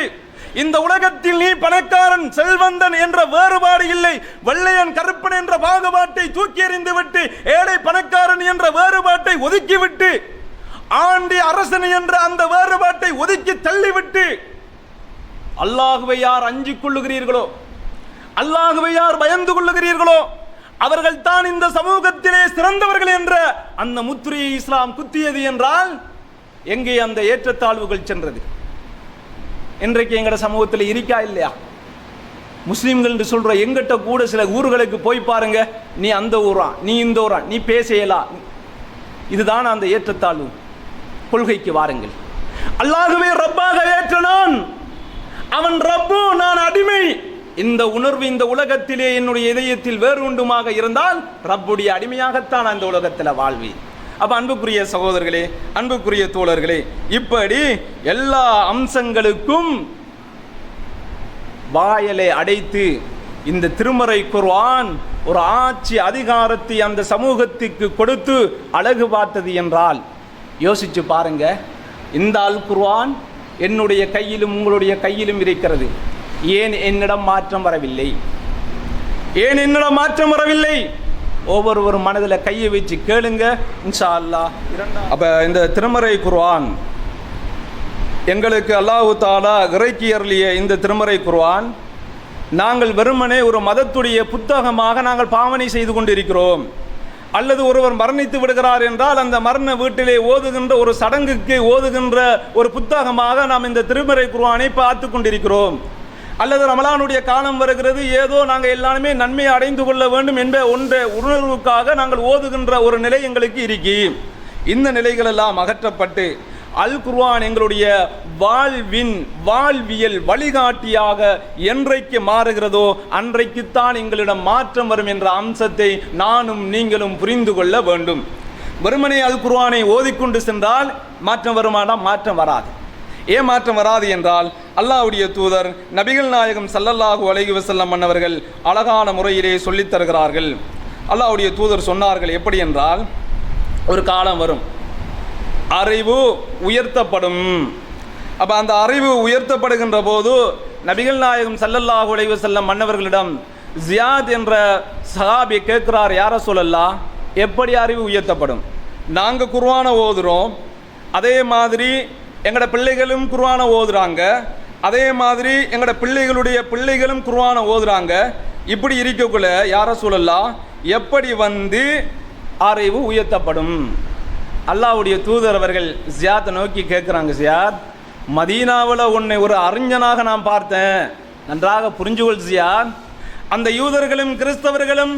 இந்த உலகத்தில் நீ பணக்காரன் செல்வந்தன் என்ற வேறுபாடு இல்லை, வெள்ளையன் கருப்பன் என்ற பாகுபாட்டை தூக்கி எறிந்து விட்டு, ஏழை பணக்காரன் என்ற வேறுபாட்டை ஒதுக்கிவிட்டு, ஆண்டி அரசன் என்ற அந்த வேறுபாட்டை ஒதுக்கி தள்ளிவிட்டு, அல்லாஹ்வை யார் அஞ்சிக் கொள்ளுகிறீர்களோ, அல்லாஹ்வை யார் பயந்து கொள்ளுகிறீர்களோ, அவர்கள் தான் இந்த சமூகத்திலே சிறந்தவர்கள் என்ற அந்த முத்திரையை இஸ்லாம் குத்தியது என்றால் எங்கே அந்த ஏற்றத்தாழ்வுகள் சென்றது? இன்றைக்கு எங்கட சமூகத்தில் இருக்கா இல்லையா? முஸ்லிம்கள் என்று சொல்ற எங்கிட்ட கூட சில ஊர்களுக்கு போய் பாருங்க, நீ அந்த ஊரா, நீ இந்த ஊரா, நீ பேசையலா, இதுதான் அந்த ஏற்றத்தாழ்வு. கொள்கைக்கு வாருங்கள். அல்லாஹ்வே ரப்பாக ஏற்றனான், அவன் ரப்பு, நான் அடிமை. இந்த உணர்வு இந்த உலகத்திலே என்னுடைய இதயத்தில் வேறு ஒன்றுமாக இருந்தால் ரப்புடைய அடிமையாகத்தான் அந்த உலகத்தில் வாழ்வேன். அப்ப அன்புக்குரிய சகோதரர்களே, அன்புக்குரிய தோழர்களே, இப்படி எல்லா அம்சங்களுக்கும் வாயலை அடைத்து இந்த திருமறை குர்ஆன் ஒரு ஆட்சி அதிகாரத்தை அந்த சமூகத்துக்கு கொடுத்து அழகு பார்த்தது என்றால் யோசிச்சு பாருங்க. இந்த அல் குர்ஆன் என்னுடைய கையிலும் உங்களுடைய கையிலும் இருக்கிறது. ஏன் என்னிடம் மாற்றம் வரவில்லை? ஏன் என்னிடம் மாற்றம் வரவில்லை? ஒவ்வொரு மனதில் கையை வச்சு கேளுங்க, இன்ஷா அல்லாஹ். அப்ப இந்த திருமறை குர்ஆன் எங்களுக்கு அல்லாஹ் தஆலா இறக்கி அருளிய இந்த திருமறை குர்ஆன் நாங்கள் வெறுமனே ஒரு மதத்துடைய புத்தகமாக நாங்கள் பாவனை செய்து கொண்டிருக்கிறோம். அல்லது ஒருவர் மரணித்து விடுகிறார் என்றால் அந்த மரண வீட்டிலே ஓதுகின்ற ஒரு சடங்குக்கு ஓதுகின்ற ஒரு புத்தகமாக நாம் இந்த திருமறை குர்ஆனை பார்த்து கொண்டிருக்கிறோம். அல்லது ரமலானுடைய காலம் வருகிறது, ஏதோ நாங்கள் எல்லாருமே நன்மையை அடைந்து கொள்ள வேண்டும் என்ற ஒன்றை உணர்வுக்காக நாங்கள் ஓதுகின்ற ஒரு நிலை எங்களுக்கு இருக்கு. இந்த நிலைகள் எல்லாம் அகற்றப்பட்டு அல் குர்ஆன் எங்களுடைய வாழ்வியல் வழிகாட்டியாக என்றைக்கு மாறுகிறதோ அன்றைக்குத்தான் எங்களிடம் மாற்றம் வரும் என்ற அம்சத்தை நானும் நீங்களும் புரிந்து கொள்ள வேண்டும். வெறுமனே அல் குர்ஆனை ஓதிக்கொண்டு சென்றால் மாற்றம் வருமானா? மாற்றம் வராது. ஏன் மாற்றம் வராது என்றால் அல்லாஹ்வுடைய தூதர் நபிகள் நாயகம் ஸல்லல்லாஹு அலைஹி வஸல்லம் அன்னவர்கள் அழகான முறையிலே சொல்லித் தருகிறார்கள். அல்லாஹ்வுடைய தூதர் சொன்னார்கள், எப்படி என்றால், ஒரு காலம் வரும், அறிவு உயர்த்தப்படும். அப்போ அந்த அறிவு உயர்த்தப்படுகின்ற போது நபிகள் நாயகம் ஸல்லல்லாஹு அலைஹி வஸல்லம் அன்னவர்களிடம் ஜியாத் என்ற சஹாபி கேட்கிறார், யார ரசூலல்லாஹ், எப்படி அறிவு உயர்த்தப்படும்? நாங்கள் குர்ஆனை ஓதுறோம், அதே மாதிரி எங்களோட பிள்ளைகளும் குர்ஆனை ஓதுறாங்க, அதே மாதிரி எங்களோட பிள்ளைகளும் குர்ஆனை ஓதுறாங்க. இப்படி இருக்கக்குள்ள யா ரசூலல்லாஹ் எப்படி அறிவு உயர்த்தப்படும்? அல்லாஹ்வுடைய தூதர் அவர்கள் ஜியாத்தை நோக்கி கேட்குறாங்க, ஜியாத், மதீனாவில் உன்னை ஒரு அறிஞனாக நான் பார்த்தேன், நன்றாக புரிஞ்சுகொள் ஜியாத், அந்த யூதர்களும் கிறிஸ்தவர்களும்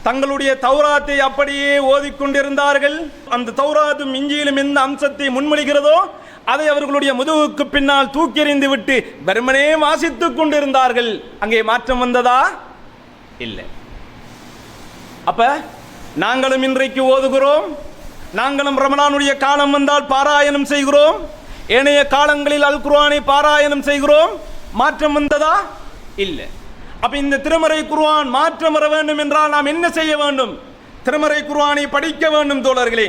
தங்களுடைய தௌராத்தை அப்படியே ஓதிக்கொண்டிருந்தார்கள். அந்த தௌராத்தும் இஞ்சியிலும் எந்த அம்சத்தை முன்மொழிகிறதோ அதை அவர்களுடைய முதுகுக்கு பின்னால் தூக்கி எறிந்து விட்டு வெறுமனே வாசித்துக் கொண்டிருந்தார்கள். அங்கே மாற்றம் வந்ததா? இல்லை. அப்ப நாங்களும் இன்றைக்கு ஓதுகிறோம், நாங்களும் ரமலானுடைய காலம் வந்தால் பாராயணம் செய்கிறோம், ஏனைய காலங்களில் அல் குர்ஆனை பாராயணம் செய்கிறோம். மாற்றம் வந்ததா? இல்லை. அப்ப இந்த திருமறை குர்ஆன் மாற்றம் வர வேண்டும் என்றால் நாம் என்ன செய்ய வேண்டும்? திருமறை குர்ஆனை படிக்க வேண்டும் தோழர்களே.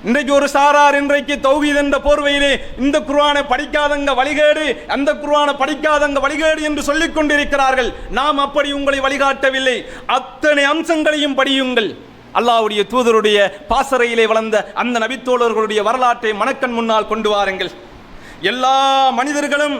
இன்றைக்கு ஒரு சாரார் இன்றைக்கு தௌஹீத் என்ற போர்வையிலே இந்த குர்ஆனை படிக்காதங்க வழிகேடு, அந்த குர்ஆனை படிக்காதங்க வழிகேடு என்று சொல்லிக் கொண்டிருக்கிறார்கள். நாம் அப்படி உங்களை வழிகாட்டவில்லை. அத்தனை அம்சங்களையும் படியுங்கள். அல்லாஹ்வுடைய தூதருடைய பாசறையிலே வளர்ந்த அந்த நபித்தோழர்களுடைய வரலாற்றை மனக்கண் முன்னால் கொண்டு வாருங்கள். எல்லா மனிதர்களும்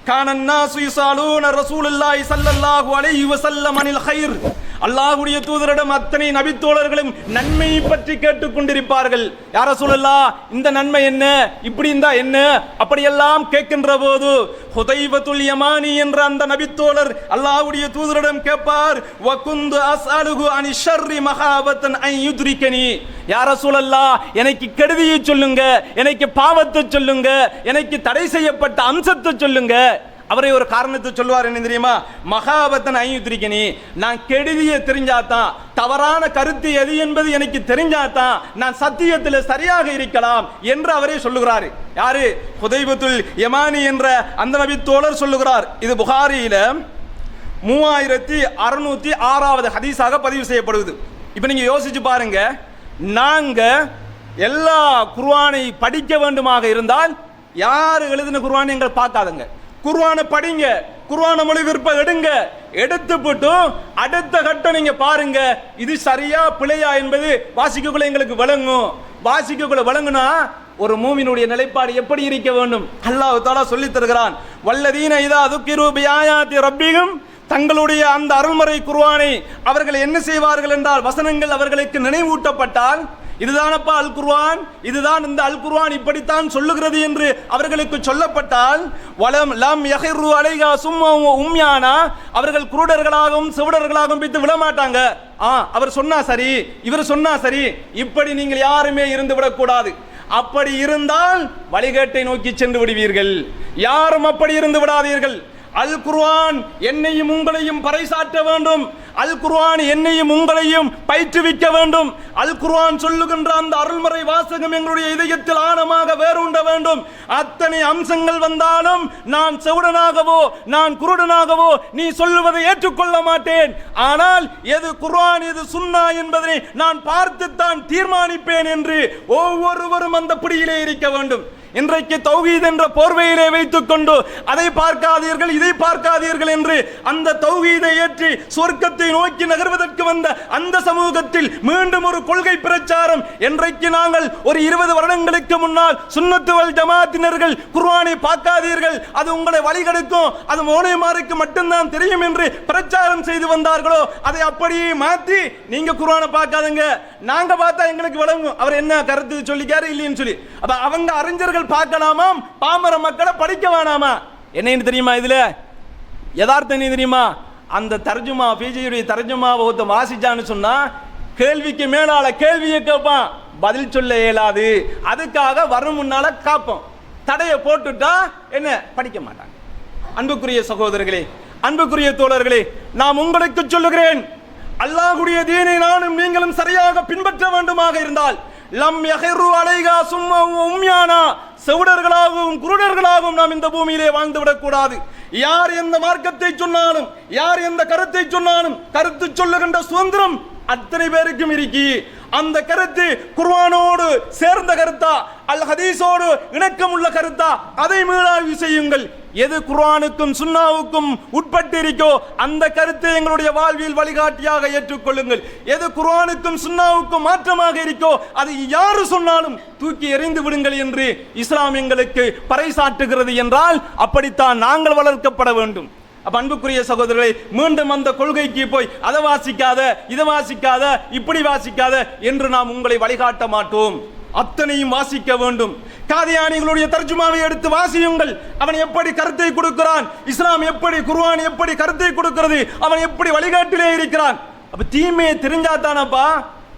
கானன்னாசு யஸாலூன ரசூலுல்லாஹி ஸல்லல்லாஹு அலைஹி வஸல்லம் அனில் கைர். அல்லாஹ்வுடைய தூதரிடம் அத்தனை நபித்தோழர்களும் நன்மையை பற்றி கேட்டுக் கொண்டிருப்பார்கள். யா ரசூலல்லாஹ், இந்த நன்மை என்ன, இப்படி இருந்தா என்ன, அப்படியெல்லாம் கேட்கின்ற போது ஹுதைபத்துல் யமானி என்ற அந்த நபித்தோழர் அல்லாஹ்வுடைய தூதரிடம் கேட்பார், வகுந்து அஸ்அலுஹு அனி ஷர்ரி மஹாபத்தன் அன் யுத்ரிகனி. யா ரசூலல்லாஹ், எனக்கு கெடுதியை சொல்லுங்க, எனக்கு பாவத்தை சொல்லுங்க, எனக்கு தடை செய்யப்பட்ட அம்சத்தை சொல்லுங்க. அவரை ஒரு காரணத்தை சொல்வார், என்ன தெரியுமா? மகாபத்தன் ஐயுத்திரிக்கனி, நான் கெடுதியை தெரிஞ்சாதான், தவறான கருத்து எது என்பது எனக்கு தெரிஞ்சாதான் நான் சத்தியத்தில் சரியாக இருக்கலாம் என்று அவரே சொல்லுகிறார். யாரு? ஹுதைபத்துல் யமானி என்ற அந்த நபி தோழர் சொல்லுகிறார். இது புகாரியில 3606வது ஹதீஸாக பதிவு செய்யப்படுவது. இப்போ நீங்க யோசிச்சு பாருங்க, நாங்க எல்லா குர்ஆனை படிக்க வேண்டுமாக இருந்தால் யார் எழுதின குர்ஆனை எங்கள் பார்க்காதங்க. குர்ஆனை படிங்க, குர்ஆனை மொழிபெயர்ப்ப எடுங்க, எடுத்துப்பட்டு அடுத்த கட்டம் நீங்க பாருங்க, இது சரியா பிழையா என்பது வாசிக்கக்குள்ள எங்களுக்கு விளங்கும். வாசிக்கக்குள்ள விளங்குனா ஒரு மூமினுடைய நிலைப்பாடு எப்படி இருக்க வேண்டும் அல்லாஹ் தஆலா சொல்லி தருகிறான். வல்லதீன இதா துக்கிரு பிஆயாத்தி ரப்பிஹிம், தங்களுடைய அந்த அருள்மறை குர்ஆனை அவர்கள் என்ன செய்வார்கள் என்றால், வசனங்கள் அவர்களுக்கு நினைவூட்டப்பட்டால், இதுதானப்பா அல் குர்ஆன், இதுதான் இந்த அல் குர்ஆன் இப்படித்தான் சொல்லுகிறது என்று அவர்களுக்கு சொல்லப்பட்டால், வலம் லம் யஹிரு அலைஹா சும்மா உம்யானா, அவர்கள் குருடர்களாகவும் செவிடர்களாகவும் பித்து விட மாட்டாங்க. அவர் சொன்னா சரி, இவர் சொன்னா சரி, இப்படி நீங்கள் யாருமே இருந்து விடக்கூடாது. அப்படி இருந்தால் வழிகேட்டை நோக்கி சென்று விடுவீர்கள். யாரும் அப்படி இருந்து விடாதீர்கள். அல் குர்ஆன் என்னையும் உங்களையும் பறைசாற்ற வேண்டும். அல் குர்ஆன் என்னையும் உங்களையும் பயிற்றுவிக்க வேண்டும். அல் குர்ஆன் சொல்லுகின்ற அந்த அருள்மறை வாசகம் எங்களுடைய இதயத்தில் ஆழமாக வேரூண்ட வேண்டும். அத்தனை அம்சங்கள் வந்தாலும் நான் செவுடனாகவோ நான் குருடனாகவோ நீ சொல்லுவதை ஏற்றுக்கொள்ள மாட்டேன். ஆனால் எது குர்ஆன் எது சுன்னா என்பதை நான் பார்த்துத்தான் தீர்மானிப்பேன் என்று ஒவ்வொருவரும் அந்த பிடியிலே இருக்க வேண்டும். இன்றைக்கு தௌஹீத் என்ற போர்வையிலே வைத்துக் கொண்டு அதை பார்க்காதீர்கள் இதை பார்க்காதீர்கள் என்று அந்த தௌஹீதை ஏற்றி சொர்க்கத்தை நோக்கி நகர்வதற்கு வந்த அந்த சமூகத்தில் மீண்டும் ஒரு கொள்கை பிரச்சாரம். இன்றைக்கு நாங்கள் ஒரு 20 வருடங்களுக்கு முன்னால் சுன்னத்து வல் ஜமாத்தினர்கள் குர்ஆனை பார்க்காதீர்கள், அது உங்களை வழிகெடுக்கும், அது மோனைமாருக்கு மட்டும்தான் தெரியும் என்று பிரச்சாரம் செய்து வந்தார்களோ, அதை அப்படியே மாற்றி நீங்க குர்ஆனை பார்க்காதீங்க, நாங்க பார்த்தா எங்களுக்கு விளங்கும், அவர் என்ன கருத்து சொல்லிக்காரு இல்லைன்னு சொல்லி. அப்ப அவங்க அறிஞர்கள் பார்க்கலாமாம், பாமர மக்களை படிக்க வேணாமா? என்ன தெரியுமா? இதுல யதார்த்தம் என்ன தெரியுமா? அந்த தர்ஜுமா பிஜியுடைய தர்ஜுமாவை ஒருத்த வாசிச்சான்னு சொன்னா கேள்விக்கு மேலால கேள்வியை கேட்பான், பதில் சொல்ல இயலாது. அதுக்காக வரும் முன்னால காப்போம், தடையை போட்டுட்டா என்ன படிக்க மாட்டாங்க. அன்புக்குரிய சகோதரர்களே, அன்புக்குரிய தோழர்களே, நான் உங்களுக்கு சொல்லுகிறேன், அல்லாஹ்வுடைய தீனை நானும் நீங்களும் சரியாக பின்பற்ற வேண்டுமாக இருந்தால் லம் யஹிரு அலைஹா சும்மா உம்யானா, செவிடர்களாகவும் குருடர்களாகவும் நாம் இந்த பூமியிலே வாழ்ந்து விடக்கூடாது. யார் எந்த மார்க்கத்தை சொன்னாலும், யார் எந்த கருத்தை சொன்னாலும், கருத்து சொல்லுகின்ற சுதந்திரம் அத்தனை பேருக்கும் இருக்கி. அந்த கருத்து குர்ஆனோடு சேர்ந்த கருத்தா அல் ஹதீஸோடு இணக்கமுள்ள கருத்தா, அதை மீளாய்வு செய்யுங்கள். எது குர்ஆனுக்கும் சுன்னாவுக்கும் உட்பட்டு இருக்கோ அந்த கருத்தை எங்களுடைய வாழ்வில் வழிகாட்டியாக ஏற்றுக்கொள்ளுங்கள். எது குர்ஆனுக்கும் சுன்னாவுக்கும் மாற்றமாக இருக்கோ அது யாரு சொன்னாலும் தூக்கி எறிந்து விடுங்கள் என்று இஸ்லாம் எங்களுக்கு பறைசாற்றுகிறது. என்றால் அப்படித்தான் நாங்கள் வளர்க்கப்பட வேண்டும். அன்புக்குரிய சகோதரர்களை, மீண்டும் அந்த கொள்கைக்கு போய் அதை வாசிக்காத இதை வாசிக்காத இப்படி வாசிக்காத என்று நாம் உங்களை வழிகாட்ட மாட்டோம். அத்தனையும் வாசிக்க வேண்டும். காதியானிகளுடைய தர்ஜுமாவை எடுத்து வாசியுங்கள். அவன் எப்படி கருத்தை கொடுக்கிறான், இஸ்லாம் எப்படி, குர்ஆன் எப்படி கருத்தை கொடுக்கிறது, அவன் எப்படி வழிகாட்டிலே இருக்கிறான். அப்ப தீமையை தெரிஞ்சாத்தானப்பா,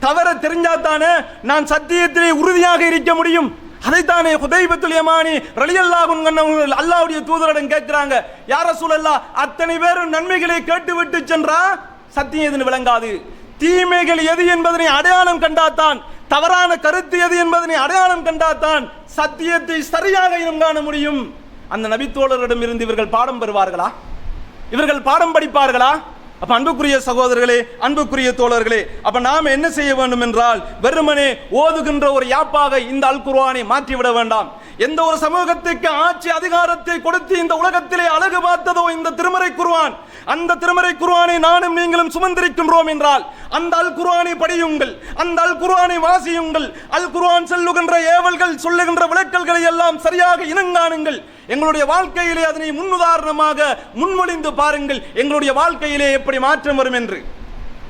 தவற தெரிஞ்சாத்தானே நான் சத்தியத்திலே உறுதியாக இருக்க முடியும். அதைத்தானே ஹுதைபத்துல் யமானி ரலியல்லாஹு அன்ஹு அல்லாஹ்வுடைய தூதரிடம் கேட்கிறாங்க, யா ரசூலல்லாஹ், அத்தனை பேரும் நன்மைகளை கேட்டுவிட்டு சென்றா சத்தியம் எதுன்னு விளங்காது. தீமைகள் எது என்பதனை அடையாளம் கண்டாத்தான், தவறான கருத்து எது என்பதனை அடையாளம் கண்டாத்தான் சத்தியத்தை சரியாக இனம் காண முடியும். அந்த நபித்தோழரிடம் இருந்து இவர்கள் பாடம் பெறுவார்களா? இவர்கள் பாடம் படிப்பார்களா? அப்ப அன்புக்குரிய சகோதரர்களே, அன்புக்குரிய தோழர்களே, அப்ப நாம் என்ன செய்ய வேண்டும் என்றால், வெறுமனே ஓதுகின்ற ஒரு யாப்பாக இந்த அல் குர்ஆனை மாற்றிவிட வேண்டாம். எந்த ஒரு சமூகத்துக்கு ஆட்சி அதிகாரத்தை கொடுத்து இந்த உலகத்திலே அழகு பார்த்ததோ இந்த திருமறை குர்ஆன், அந்த திருமறை குர்ஆனை நானும் நீங்களும் சுமந்திருக்கின்றோம் என்றால் அந்த அல் குர்ஆனை படியுங்கள், அந்த அல் குர்ஆனை வாசியுங்கள். அல் குர்ஆன் சொல்லுகின்ற ஏவல்கள், சொல்லுகின்ற விளக்கல்களை எல்லாம் சரியாக இனங்காணுங்கள். எங்களுடைய வாழ்க்கையிலே அதனை முன்னுதாரணமாக முன்மொழிந்து பாருங்கள், எங்களுடைய வாழ்க்கையிலே எப்படி மாற்றம் வரும் என்று.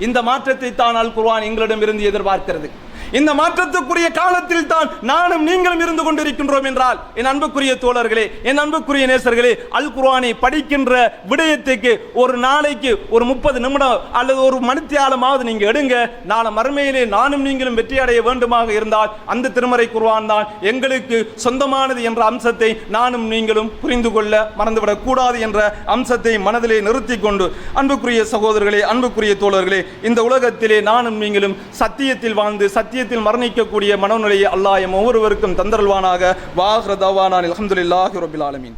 இந்த மாற்றத்தை தான் அல் குர்ஆன் எங்களிடம் இருந்து எதிர்பார்க்கிறது. இந்த மாற்றத்துக்குரிய காலத்தில் தான் நானும் நீங்களும் இருந்து கொண்டிருக்கின்றோம் என்றால், என் அன்புக்குரிய தோழர்களே, என் அன்புக்குரிய நேசர்களே, அல் குர்ஆனை படிக்கின்ற விடயத்துக்கு ஒரு நாளைக்கு ஒரு 30 நிமிடம் அல்லது ஒரு மணித்தியாலமாவது நீங்க எடுங்க. நாளை மறுமையிலே நானும் நீங்களும் வெற்றி அடைய வேண்டுமாக இருந்தால் அந்த திருமறை குர்ஆன் தான் எங்களுக்கு சொந்தமானது என்ற அம்சத்தை நானும் நீங்களும் புரிந்து கொள்ள மறந்துவிடக் கூடாது என்ற அம்சத்தை மனதிலே நிறுத்தி கொண்டு, அன்புக்குரிய சகோதரர்களே, அன்புக்குரிய தோழர்களே, இந்த உலகத்திலே நானும் நீங்களும் சத்தியத்தில் வாழ்ந்து சத்தியத்தில் மரணிக்கக்கூடிய மனோநிலையை அல்லாஹ் எம் ஒவ்வொருவருக்கும் தந்தருள்வானாக. வாஹ்ர தவானா அல்ஹம்துலில்லாஹி ரப்பில் ஆலமீன்.